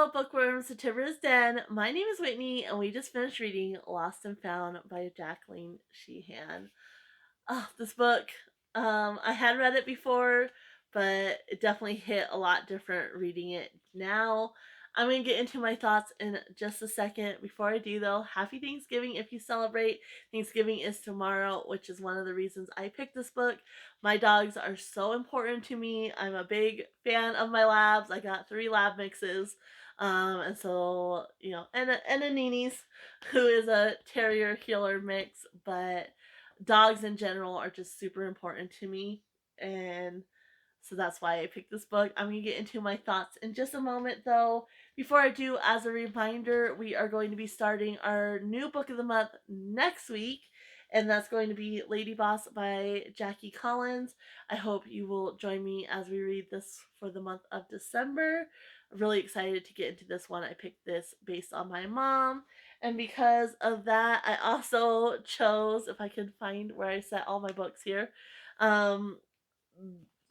Hello, bookworms, to Tibra's Den. My name is Whitney, and we just finished reading Lost and Found by Jacqueline Sheehan. Oh, this book, I had read it before, but it definitely hit a lot different reading it now. I'm going to get into my thoughts in just a second. Before I do, though, happy Thanksgiving if you celebrate. Thanksgiving is tomorrow, which is one of the reasons I picked this book. My dogs are so important to me. I'm a big fan of my labs. I got 3 lab mixes. And so, and a Nini's, who is a terrier healer mix, but dogs in general are just super important to me. And so that's why I picked this book. I'm going to get into my thoughts in just a moment, though. Before I do, as a reminder, we are going to be starting our new book of the month next week, and that's going to be Lady Boss by Jackie Collins. I hope you will join me as we read this for the month of December. I'm really excited to get into this one. I picked this based on my mom, and because of that, I also chose, if I could find where I set all my books here, um,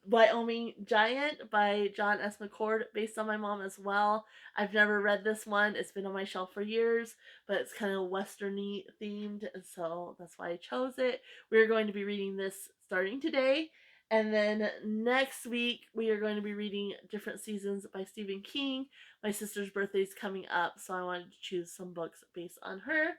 Wyoming Giant by John S. Mccord, based on my mom as well. I've never read this one. It's been on my shelf for years, but it's kind of westerny themed, and so that's why I chose it. We're going to be reading this starting today, and then next week we are going to be reading Different Seasons by Stephen King. My sister's birthday is coming up, so I wanted to choose some books based on her,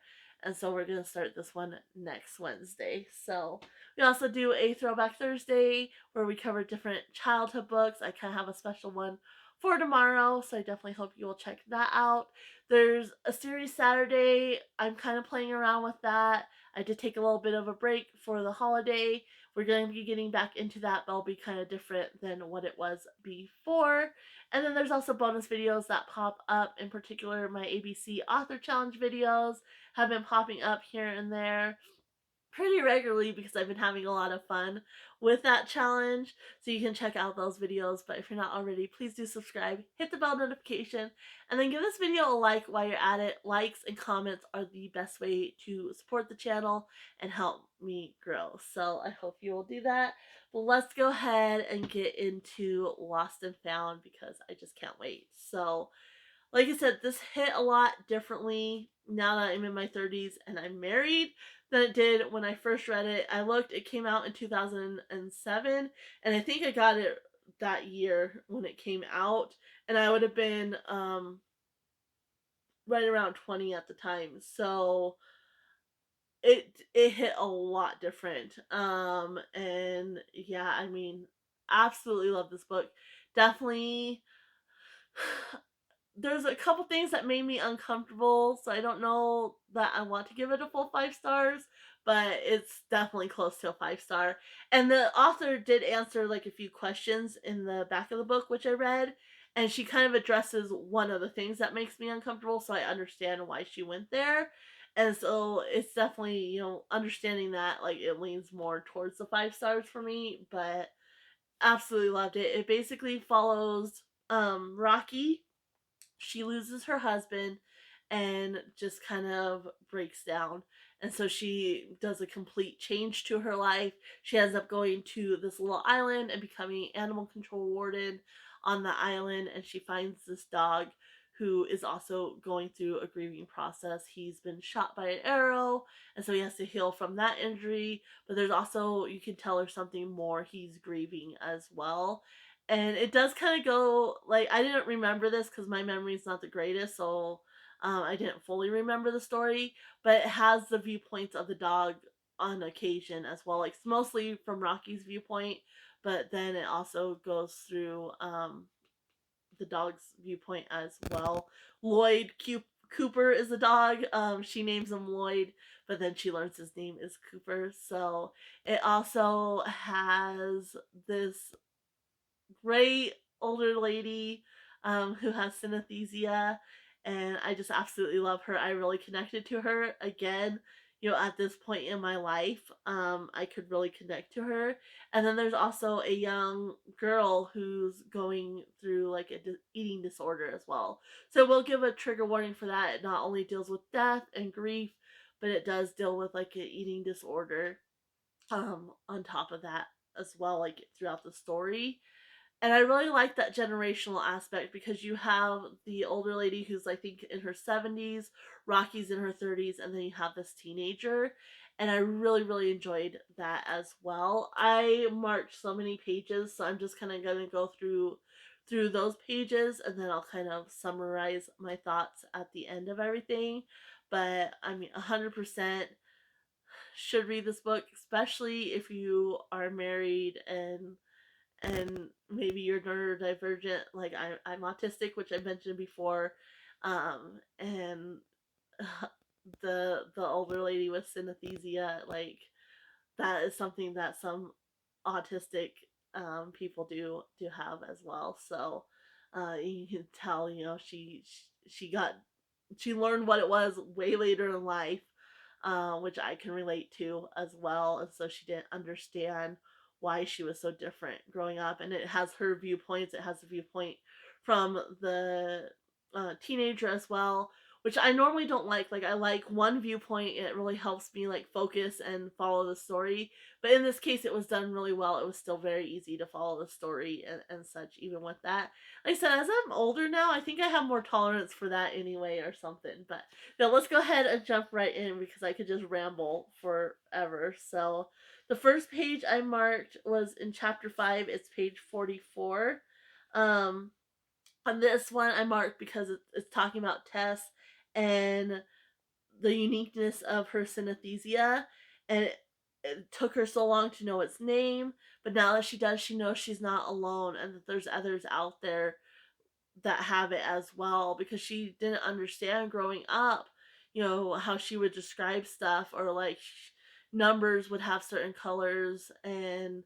and so we're going to start this one next Wednesday. So we also do a Throwback Thursday where we cover different childhood books. I kind of have a special one for tomorrow, so I definitely hope you will check that out. There's a series Saturday. I'm kind of playing around with that. I did take a little bit of a break for the holiday. We're going to be getting back into that, but it'll be kind of different than what it was before. And then there's also bonus videos that pop up. In particular, my ABC Author Challenge videos have been popping up here and there pretty regularly because I've been having a lot of fun with that challenge. So you can check out those videos. But if you're not already, please do subscribe, hit the bell notification, and then give this video a like while you're at it. Likes and comments are the best way to support the channel and help me grow. So I hope you will do that. But let's go ahead and get into Lost and Found because I just can't wait. So like I said, this hit a lot differently now that I'm in my 30s and I'm married than it did when I first read it. I looked, it came out in 2007, and I think I got it that year when it came out, and I would have been right around 20 at the time. So it hit a lot different. And yeah, I mean, absolutely love this book. Definitely there's a couple things that made me uncomfortable, so I don't know that I want to give it a full 5 stars, but it's definitely close to a 5 star. And the author did answer like a few questions in the back of the book, which I read, and she kind of addresses one of the things that makes me uncomfortable, so I understand why she went there. And so it's definitely, understanding that like it leans more towards the 5 stars for me, but absolutely loved it. It basically follows Rocky. She loses her husband and just kind of breaks down. And so she does a complete change to her life. She ends up going to this little island and becoming animal control warden on the island. And she finds this dog who is also going through a grieving process. He's been shot by an arrow, and so he has to heal from that injury. But there's also, you can tell there's something more he's grieving as well. And it does kind of go like, I didn't remember this because my memory is not the greatest, so I didn't fully remember the story, but it has the viewpoints of the dog on occasion as well, like it's mostly from Rocky's viewpoint, but then it also goes through the dog's viewpoint as well. Cooper is a dog. She names him Lloyd, but then she learns his name is Cooper. So it also has this great older lady who has synesthesia, and I just absolutely love her. I really connected to her again. At this point in my life, I could really connect to her. And then there's also a young girl who's going through like a eating disorder as well. So we'll give a trigger warning for that. It not only deals with death and grief, but it does deal with like an eating disorder on top of that as well, like throughout the story. And I really like that generational aspect because you have the older lady who's, I think, in her 70s, Rocky's in her 30s, and then you have this teenager. And I really, really enjoyed that as well. I marked so many pages, so I'm just kind of going to go through those pages, and then I'll kind of summarize my thoughts at the end of everything. But I mean, 100% should read this book, especially if you are married and maybe you're neurodivergent, like I'm autistic, which I mentioned before, and the older lady with synesthesia, like that is something that some autistic people do have as well. So you can tell, she got she learned what it was way later in life, which I can relate to as well. And so she didn't understand why she was so different growing up. And it has her viewpoints. It has a viewpoint from the teenager as well, which I normally don't like. Like, I like one viewpoint. It really helps me like focus and follow the story. But in this case, it was done really well. It was still very easy to follow the story and such, even with that. Like I said, as I'm older now, I think I have more tolerance for that anyway, or something. But now let's go ahead and jump right in because I could just ramble forever. So the first page I marked was in chapter 5. It's page 44. On this one I marked because it's talking about Tess and the uniqueness of her synesthesia, and it took her so long to know its name, but now that she does, she knows she's not alone and that there's others out there that have it as well, because she didn't understand growing up, how she would describe stuff, or like numbers would have certain colors, and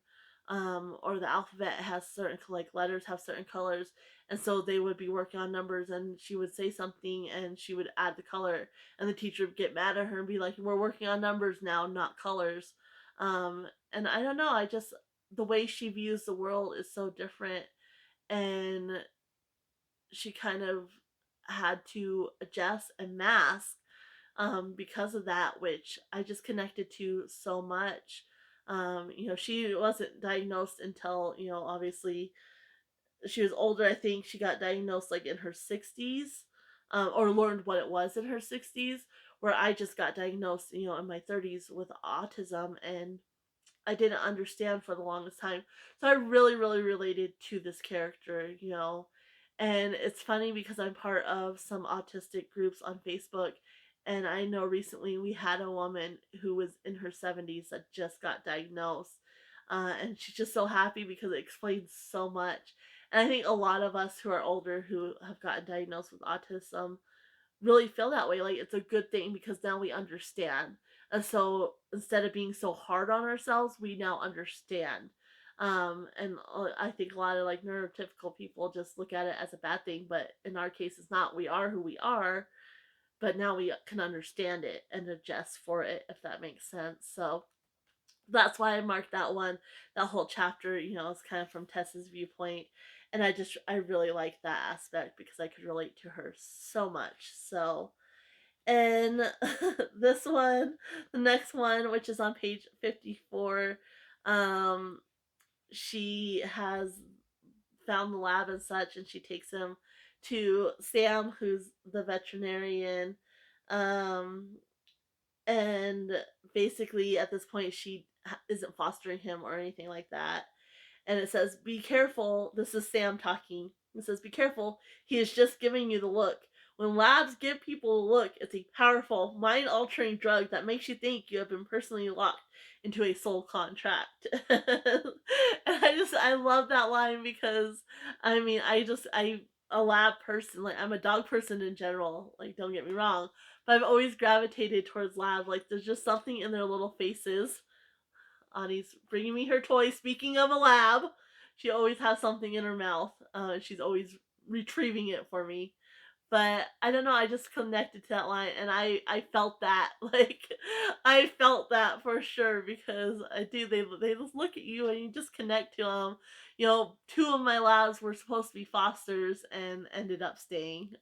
or the alphabet has certain, like, letters have certain colors, and so they would be working on numbers and she would say something and she would add the color, and the teacher would get mad at her and be like, we're working on numbers now, not colors. And I don't know, I just, the way she views the world is so different, and she kind of had to adjust and mask, because of that, which I just connected to so much. She wasn't diagnosed until, obviously she was older. I think she got diagnosed like in her 60s, or learned what it was in her 60s, where I just got diagnosed, in my 30s with autism, and I didn't understand for the longest time. So I really, really related to this character. And it's funny because I'm part of some autistic groups on Facebook. And I know recently we had a woman who was in her 70s that just got diagnosed. And she's just so happy because it explains so much. And I think a lot of us who are older who have gotten diagnosed with autism really feel that way. Like, it's a good thing because now we understand. And so instead of being so hard on ourselves, we now understand. And I think a lot of like neurotypical people just look at it as a bad thing, but in our case, it's not. We are who we are, but now we can understand it and adjust for it, if that makes sense. So that's why I marked that one. That whole chapter, is kind of from Tessa's viewpoint. And I really like that aspect because I could relate to her so much. So, and this one, the next one, which is on page 54, um, she has found the lab and such, and she takes him to Sam, who's the veterinarian. Um, and basically at this point she isn't fostering him or anything like that, and it says, be careful, this is Sam talking, it says, be careful, he is just giving you the look. When labs give people a look, it's a powerful mind altering drug that makes you think you have been personally locked into a soul contract. And I love that line because I mean, I a lab person, like I'm a dog person in general, like, don't get me wrong, but I've always gravitated towards lab. Like, there's just something in their little faces. Ani's bringing me her toy. Speaking of a lab, she always has something in her mouth. She's always retrieving it for me. But I don't know, I just connected to that line, and I felt that. Like, I felt that for sure, because I do, they just look at you and you just connect to them. Two of my labs were supposed to be fosters and ended up staying.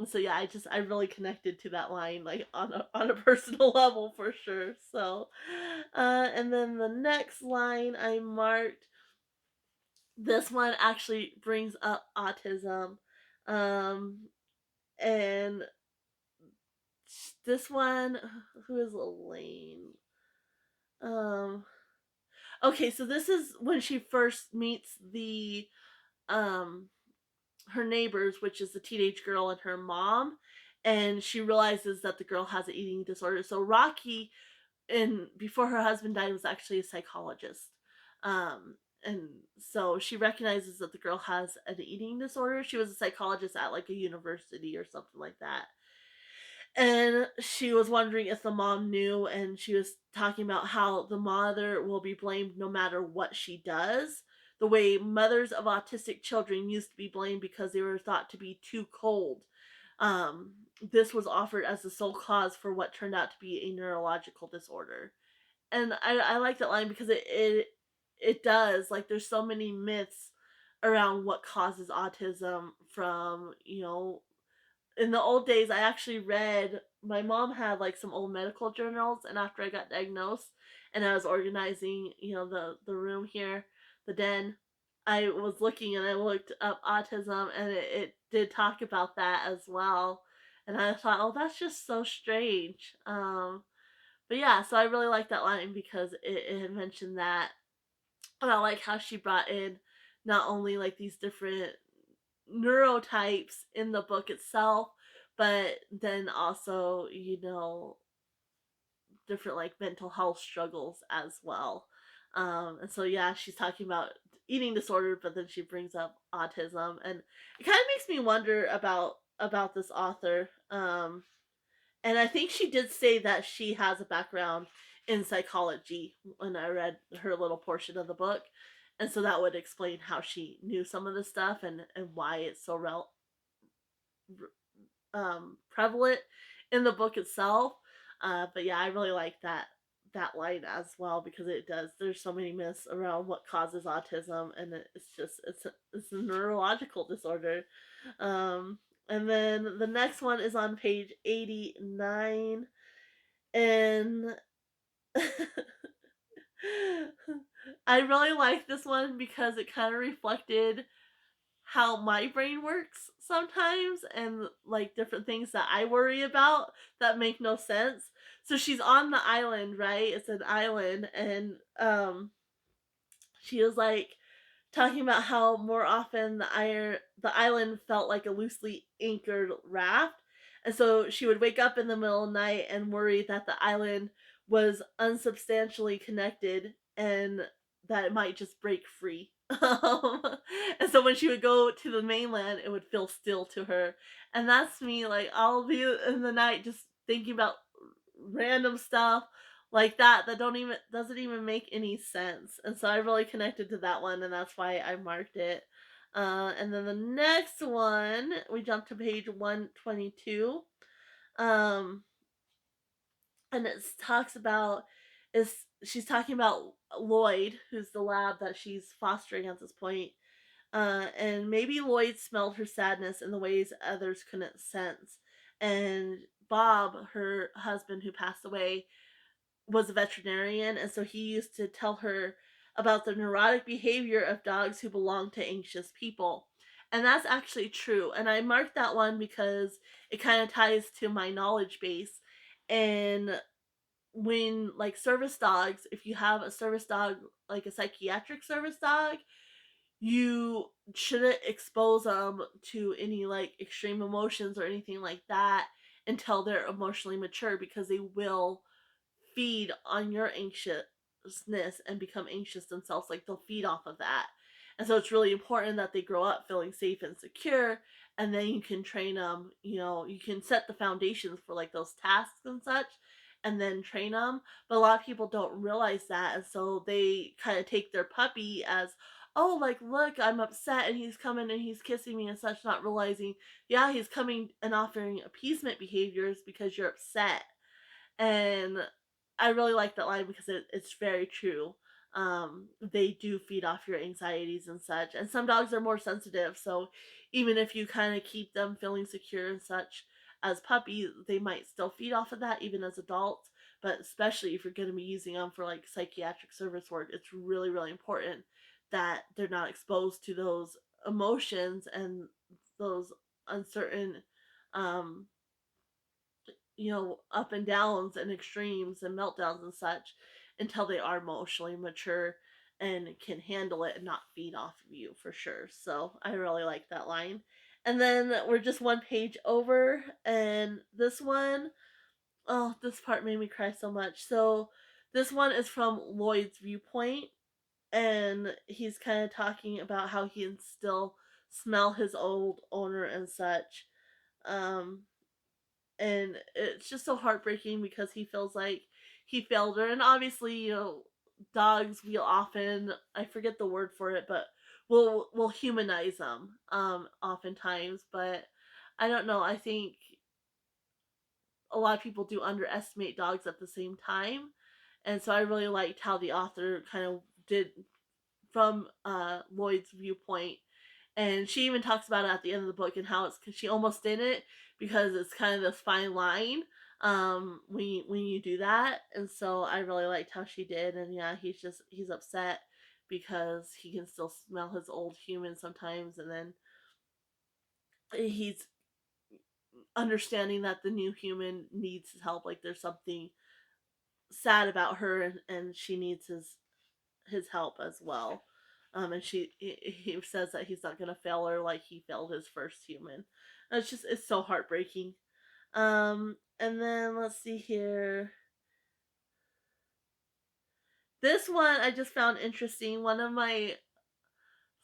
So yeah, I really connected to that line, like, on a personal level for sure. So and then the next line I marked This one actually brings up autism. Um, and this one, who is Elaine? Um, okay, so this is when she first meets the um her neighbors, which is the teenage girl and her mom, and she realizes that the girl has an eating disorder. So Rocky, and before her husband died, was actually a psychologist. And so she recognizes that the girl has an eating disorder. She was a psychologist at like a university or something like that. And she was wondering if the mom knew, and she was talking about how the mother will be blamed no matter what she does. The way mothers of autistic children used to be blamed because they were thought to be too cold. This was offered as the sole cause for what turned out to be a neurological disorder. And I like that line because it does, like, there's so many myths around what causes autism. From, in the old days, I actually read, my mom had like some old medical journals, and after I got diagnosed and I was organizing, the room here, the den, I was looking and I looked up autism, and it did talk about that as well. And I thought, oh, that's just so strange. But yeah, so I really like that line because it had mentioned that. And I like how she brought in not only like these different neurotypes in the book itself, but then also, different like mental health struggles as well. And so yeah, she's talking about eating disorder, but then she brings up autism, and it kind of makes me wonder about this author. And I think she did say that she has a background in psychology when I read her little portion of the book. And so that would explain how she knew some of this stuff, and why it's so prevalent in the book itself. But yeah, I really like that line as well, because it does. There's so many myths around what causes autism, and it's a neurological disorder. Um, and then the next one is on page 89, and I really like this one because it kind of reflected how my brain works sometimes, and like different things that I worry about that make no sense. So she's on the island, right? It's an island, and she was like talking about how more often the island felt like a loosely anchored raft. And so she would wake up in the middle of the night and worry that the island was unsubstantially connected, and that it might just break free. And so when she would go to the mainland, it would feel still to her. And that's me, like, I'll be in the night just thinking about random stuff like that don't even doesn't even make any sense. And so I really connected to that one, and that's why I marked it. And then the next one, we jump to page 122. Um, and it talks about, is she's talking about Lloyd, who's the lab that she's fostering at this point. And maybe Lloyd smelled her sadness in the ways others couldn't sense. And Bob, her husband who passed away, was a veterinarian, and so he used to tell her about the neurotic behavior of dogs who belong to anxious people. And that's actually true. And I marked that one because it kind of ties to my knowledge base. And when, like, service dogs, if you have a service dog, like a psychiatric service dog, you shouldn't expose them to any like extreme emotions or anything like that until they're emotionally mature, because they will feed on your anxiousness and become anxious themselves. Like, they'll feed off of that. And so it's really important that they grow up feeling safe and secure, and then you can train them. You can set the foundations for like those tasks and such, and then train them. But a lot of people don't realize that, and so they kind of take their puppy as, oh, like, look, I'm upset and he's coming and he's kissing me and such, not realizing, yeah, he's coming and offering appeasement behaviors because you're upset. And I really like that line because it's very true. They do feed off your anxieties and such, and some dogs are more sensitive. So even if you kind of keep them feeling secure and such as puppies, they might still feed off of that even as adults. But especially if you're going to be using them for like psychiatric service work, it's really, really important that they're not exposed to those emotions and those uncertain, um, up and downs and extremes and meltdowns and such until they are emotionally mature and can handle it and not feed off of you for sure. So I really like that line. And then we're just one page over, and this one, oh, this part made me cry so much. So this one is from Lloyd's viewpoint, and he's kind of talking about how he can still smell his old owner and such. Um, and it's just so heartbreaking because he feels like he failed her. And obviously, dogs, we often, I forget the word for it, but we'll humanize them oftentimes. But I don't know, I think a lot of people do underestimate dogs at the same time. And so I really liked how the author kind of did from Lloyd's viewpoint. And she even talks about it at the end of the book and how it's cause she almost didn't, because it's kind of this fine line when you do that. And so I really liked how she did. And yeah, he's upset because he can still smell his old human sometimes, and then he's understanding that the new human needs his help. Like there's something sad about her, and she needs his help as well. And he says that he's not gonna fail her like he failed his first human. And it's so heartbreaking. And then let's see here. This one I just found interesting. One of my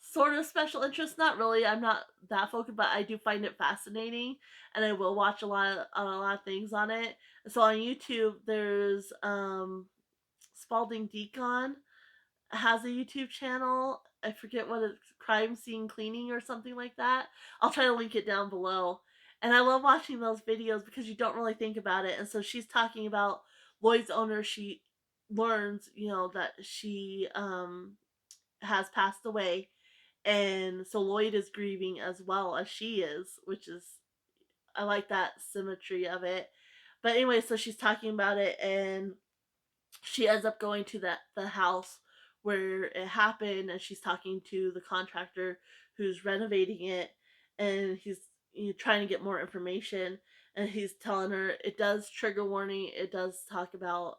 sort of special interests, not really. I'm not that focused, but I do find it fascinating, and I will watch a lot of things on it. So on YouTube, there's Spalding Decon has a YouTube channel. I forget what it's, crime scene cleaning or something like that. I'll try to link it down below. And I love watching those videos because you don't really think about it. And so she's talking about Lloyd's owner. She learns, that she has passed away. And so Lloyd is grieving as well as she is, which is, I like that symmetry of it. But anyway, so she's talking about it, and she ends up going to the house where it happened, and she's talking to the contractor who's renovating it, and he's trying to get more information, and he's telling her it does trigger warning, it does talk about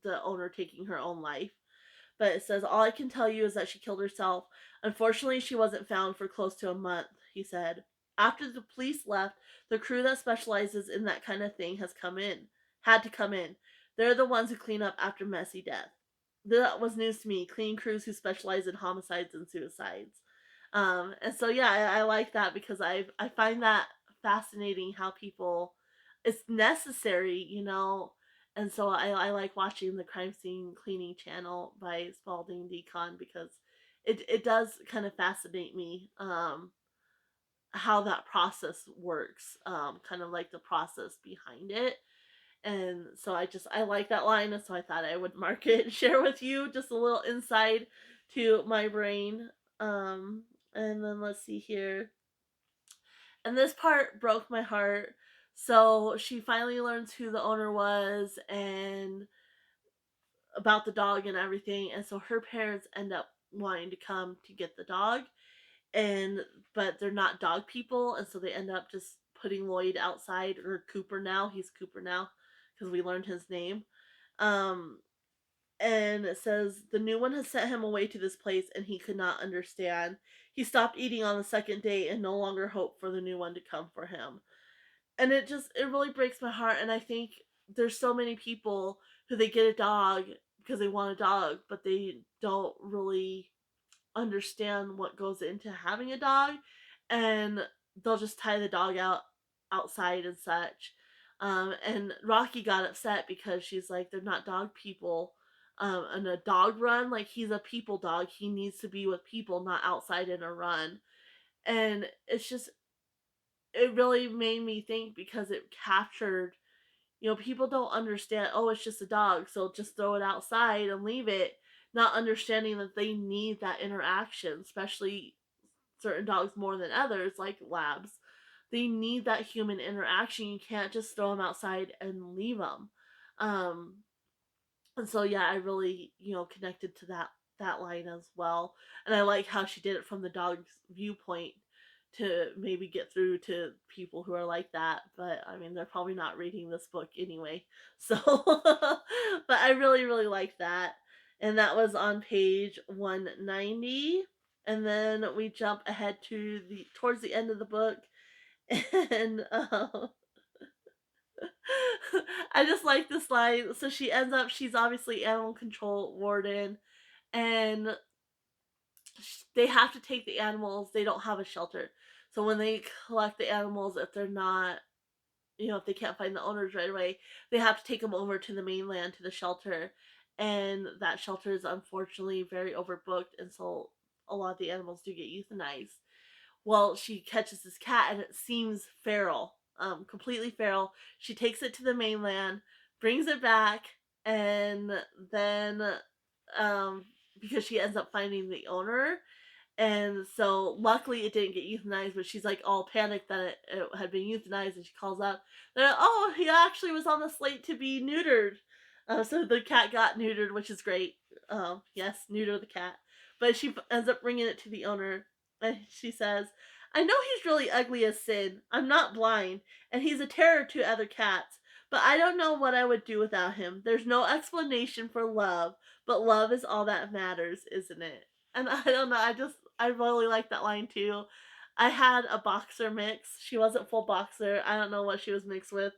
the owner taking her own life. But it says, all I can tell you is that she killed herself. Unfortunately, she wasn't found for close to a month, he said. After the police left, the crew that specializes in that kind of thing had to come in. They're the ones who clean up after messy death. That was news to me. Cleaning crews who specialize in homicides and suicides. And so yeah, I like that because I find that fascinating how people, it's necessary, and so I like watching the crime scene cleaning channel by Spalding Decon because it does kind of fascinate me how that process works, kind of like the process behind it. And so I like that line, and so I thought I would mark it and share with you just a little insight to my brain. And then let's see here. And this part broke my heart. So she finally learns who the owner was and about the dog and everything. And so her parents end up wanting to come to get the dog, and but they're not dog people, and so they end up just putting Lloyd outside, or Cooper now. He's Cooper now because we learned his name. Um, and it says the new one has sent him away to this place, and he could not understand. He stopped eating on the second day and no longer hoped for the new one to come for him. And it really breaks my heart. And I think there's so many people who they get a dog because they want a dog, but they don't really understand what goes into having a dog, and they'll just tie the dog outside and such. And Rocky got upset because she's like, they're not dog people. And a dog run, like, he's a people dog. He needs to be with people, not outside in a run. And it really made me think because it captured, people don't understand, oh, it's just a dog, so just throw it outside and leave it, not understanding that they need that interaction, especially certain dogs more than others, like labs. They need that human interaction. You can't just throw them outside and leave them. And so, yeah, I really, connected to that line as well. And I like how she did it from the dog's viewpoint to maybe get through to people who are like that. But I mean, they're probably not reading this book anyway. So, but I really, really like that. And that was on page 190. And then we jump ahead to the towards the end of the book, and I just like this line. So she ends up, she's obviously animal control warden, and they have to take the animals. They don't have a shelter. So when they collect the animals, if they're not, if they can't find the owners right away, they have to take them over to the mainland to the shelter. And that shelter is unfortunately very overbooked. And so a lot of the animals do get euthanized. Well, she catches this cat and it seems feral, completely feral. She takes it to the mainland, brings it back, and then um, because she ends up finding the owner, and so luckily it didn't get euthanized, but she's like all panicked that it had been euthanized, and she calls out, "Oh, he actually was on the slate to be neutered." So the cat got neutered, which is great. Yes, neuter the cat. But she ends up bringing it to the owner, and she says, "I know he's really ugly as sin. I'm not blind, and he's a terror to other cats. But I don't know what I would do without him. There's no explanation for love, but love is all that matters, isn't it?" And I don't know, I really like that line too. I had a boxer mix. She wasn't full boxer. I don't know what she was mixed with.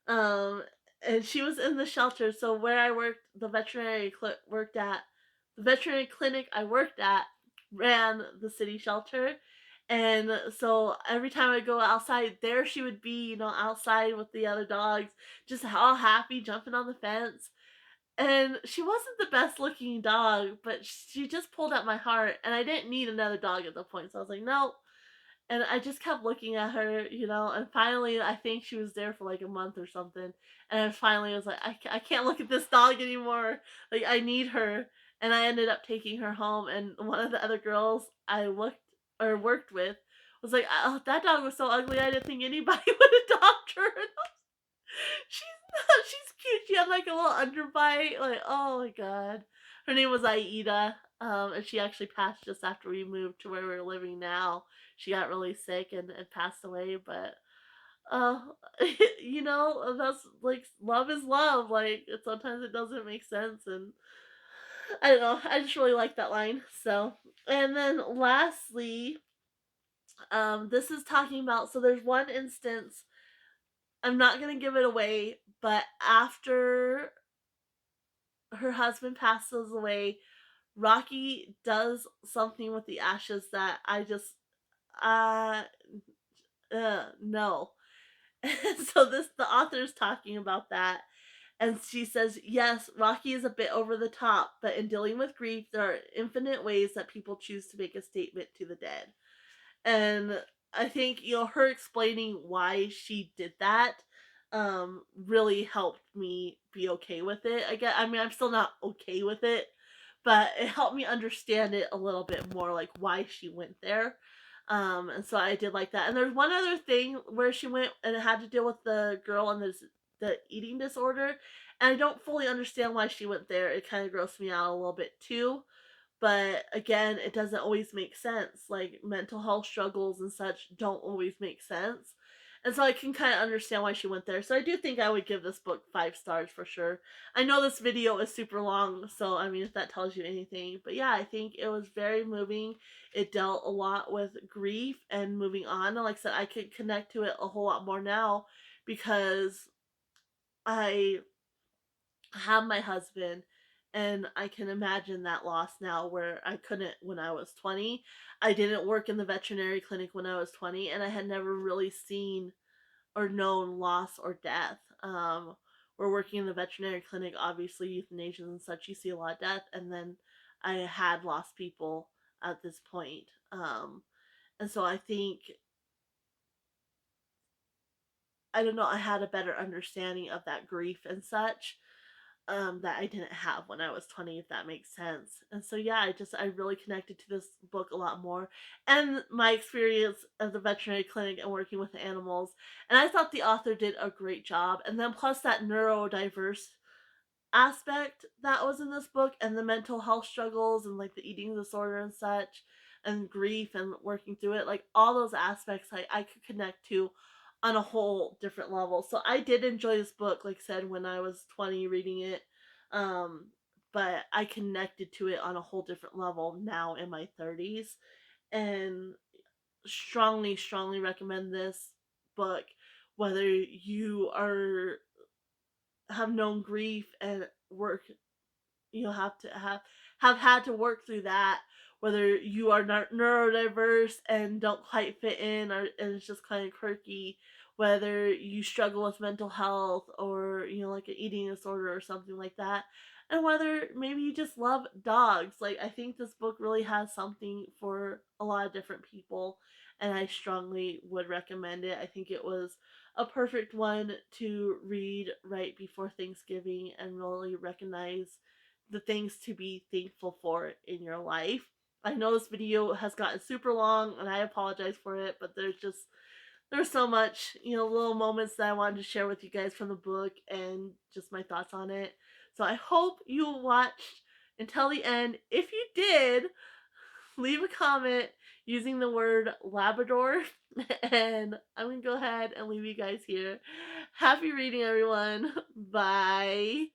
Um, and she was in the shelter. So where I worked, the veterinary clinic I worked at ran the city shelter. And so every time I go outside, there she would be, outside with the other dogs, just all happy, jumping on the fence. And she wasn't the best looking dog, but she just pulled at my heart, and I didn't need another dog at the point. So I was like, no. And I just kept looking at her, and finally, I think she was there for like a month or something. And then finally, I was like, I can't look at this dog anymore. Like, I need her. And I ended up taking her home. And one of the other girls I looked or worked with was like, oh, that dog was so ugly, I didn't think anybody would adopt her. She's she's cute. She had like a little underbite. Like, oh my god. Her name was Aida. And she actually passed just after we moved to where we're living now. She got really sick and passed away, but uh that's like love is love. Like sometimes it doesn't make sense, and I don't know. I just really like that line. So, and then lastly, this is talking about, so there's one instance, I'm not going to give it away, but after her husband passes away, Rocky does something with the ashes that I just uh no. And so the author's talking about that, and she says, "Yes, Rocky is a bit over the top, but in dealing with grief, there are infinite ways that people choose to make a statement to the dead." And I think, her explaining why she did that really helped me be okay with it. Again, I mean, I'm still not okay with it, but it helped me understand it a little bit more, like why she went there. And so I did like that. And there's one other thing where she went and it had to deal with the girl and the eating disorder, and I don't fully understand why she went there. It kind of grossed me out a little bit too, but again, it doesn't always make sense. Like mental health struggles and such don't always make sense. And so I can kind of understand why she went there. So I do think I would give this book 5 stars for sure. I know this video is super long, so I mean, if that tells you anything. But yeah, I think it was very moving. It dealt a lot with grief and moving on. And like I said, I could connect to it a whole lot more now because I have my husband, and I can imagine that loss now where I couldn't when I was 20. I didn't work in the veterinary clinic when I was 20, and I had never really seen or known loss or death. We're working in the veterinary clinic, obviously euthanasia and such, you see a lot of death, and then I had lost people at this point. And so I think, I don't know, I had a better understanding of that grief and such, that I didn't have when I was 20, if that makes sense. And so yeah, I really connected to this book a lot more, and my experience at the veterinary clinic and working with the animals. And I thought the author did a great job. And then plus that neurodiverse aspect that was in this book, and the mental health struggles and like the eating disorder and such, and grief and working through it, like all those aspects I could connect to on a whole different level. So I did enjoy this book, like I said, when I was 20 reading it. Um, but I connected to it on a whole different level now in my 30s, and strongly recommend this book, whether you are have known grief and work, have to have had to work through that, whether you are neurodiverse and don't quite fit in, or and it's just kind of quirky, whether you struggle with mental health, or like an eating disorder or something like that, and whether maybe you just love dogs. Like, I think this book really has something for a lot of different people, and I strongly would recommend it. I think it was a perfect one to read right before Thanksgiving and really recognize the things to be thankful for in your life. I know this video has gotten super long and I apologize for it, but there's so much, little moments that I wanted to share with you guys from the book and just my thoughts on it. So I hope you watched until the end. If you did, leave a comment using the word Labrador, and I'm gonna go ahead and leave you guys here. Happy reading, everyone. Bye.